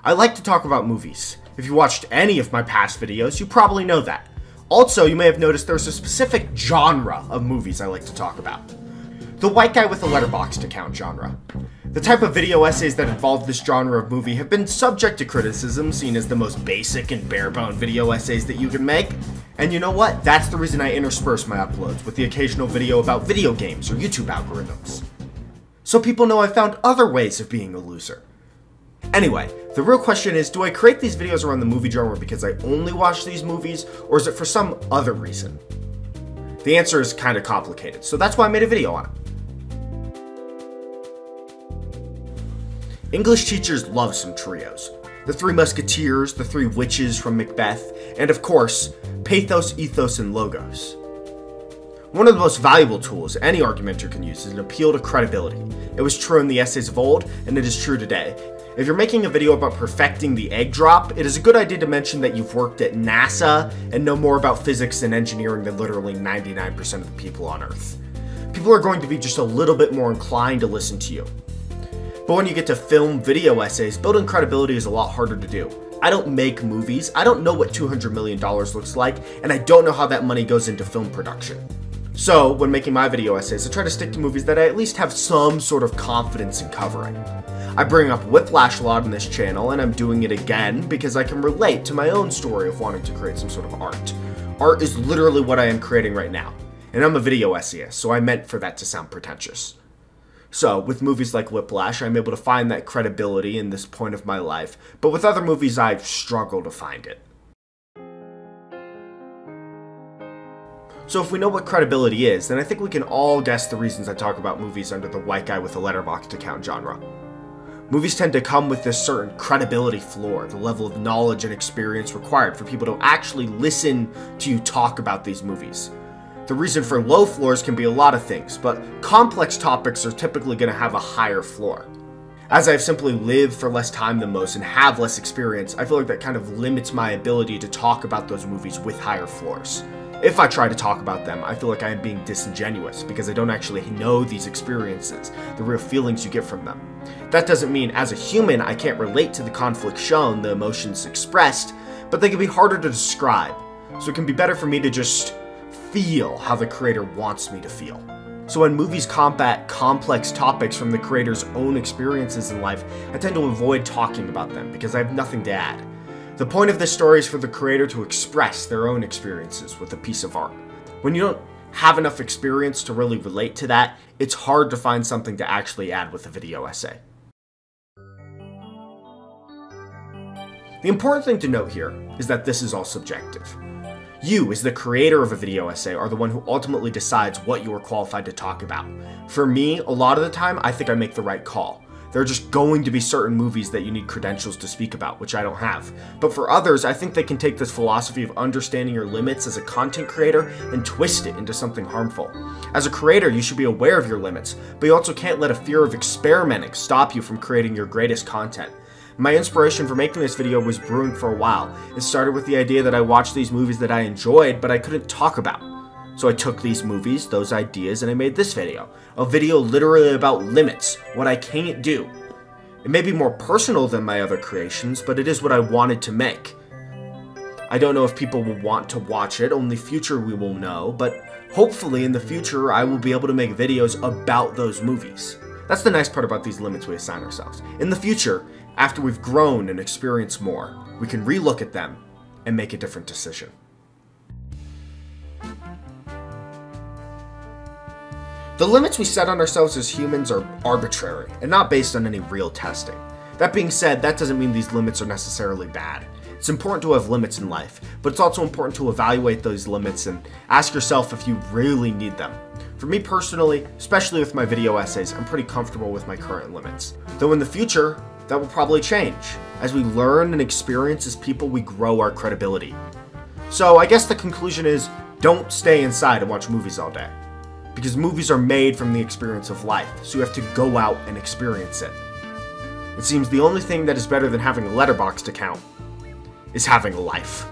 I like to talk about movies. If you watched any of my past videos, you probably know that. Also, you may have noticed there's a specific genre of movies I like to talk about. The white guy with a letterboxd account genre. The type of video essays that involve this genre of movie have been subject to criticism, seen as the most basic and bare-bone video essays that you can make. And you know what? That's the reason I intersperse my uploads with the occasional video about video games or YouTube algorithms. So people know I found other ways of being a loser. Anyway, the real question is, do I create these videos around the movie genre because I only watch these movies, or is it for some other reason? The answer is kind of complicated, so that's why I made a video on it. English teachers love some trios. The Three Musketeers, the Three Witches from Macbeth, and of course, pathos, ethos, and logos. One of the most valuable tools any argumenter can use is an appeal to credibility. It was true in the essays of old, and it is true today. If you're making a video about perfecting the egg drop, it is a good idea to mention that you've worked at NASA and know more about physics and engineering than literally 99% of the people on Earth. People are going to be just a little bit more inclined to listen to you. But when you get to film video essays, building credibility is a lot harder to do. I don't make movies, I don't know what $200 million looks like, and I don't know how that money goes into film production. So, when making my video essays, I try to stick to movies that I at least have some sort of confidence in covering. I bring up Whiplash a lot on this channel, and I'm doing it again because I can relate to my own story of wanting to create some sort of art. Art is literally what I am creating right now, and I'm a video essayist, so I meant for that to sound pretentious. So, with movies like Whiplash, I'm able to find that credibility in this point of my life, but with other movies, I struggle to find it. So if we know what credibility is, then I think we can all guess the reasons I talk about movies under the white guy with a letterboxd account genre. Movies tend to come with this certain credibility floor, the level of knowledge and experience required for people to actually listen to you talk about these movies. The reason for low floors can be a lot of things, but complex topics are typically going to have a higher floor. As I've simply lived for less time than most and have less experience, I feel like that kind of limits my ability to talk about those movies with higher floors. If I try to talk about them, I feel like I am being disingenuous because I don't actually know these experiences, the real feelings you get from them. That doesn't mean as a human I can't relate to the conflict shown, the emotions expressed, but they can be harder to describe, so it can be better for me to just feel how the creator wants me to feel. So when movies combat complex topics from the creator's own experiences in life, I tend to avoid talking about them because I have nothing to add. The point of this story is for the creator to express their own experiences with a piece of art. When you don't have enough experience to really relate to that, it's hard to find something to actually add with a video essay. The important thing to note here is that this is all subjective. You, as the creator of a video essay, are the one who ultimately decides what you are qualified to talk about. For me, a lot of the time, I think I make the right call. There are just going to be certain movies that you need credentials to speak about, which I don't have. But for others, I think they can take this philosophy of understanding your limits as a content creator and twist it into something harmful. As a creator, you should be aware of your limits, but you also can't let a fear of experimenting stop you from creating your greatest content. My inspiration for making this video was brewing for a while. It started with the idea that I watched these movies that I enjoyed, but I couldn't talk about. So I took these movies, those ideas, and I made this video. A video literally about limits, what I can't do. It may be more personal than my other creations, but it is what I wanted to make. I don't know if people will want to watch it, only future we will know, but hopefully in the future I will be able to make videos about those movies. That's the nice part about these limits we assign ourselves. In the future, after we've grown and experienced more, we can re-look at them and make a different decision. The limits we set on ourselves as humans are arbitrary and not based on any real testing. That being said, that doesn't mean these limits are necessarily bad. It's important to have limits in life, but it's also important to evaluate those limits and ask yourself if you really need them. For me personally, especially with my video essays, I'm pretty comfortable with my current limits. Though in the future, that will probably change. As we learn and experience as people, we grow our credibility. So I guess the conclusion is, don't stay inside and watch movies all day. Because movies are made from the experience of life, so you have to go out and experience it. It seems the only thing that is better than having a letterboxd account is having a life.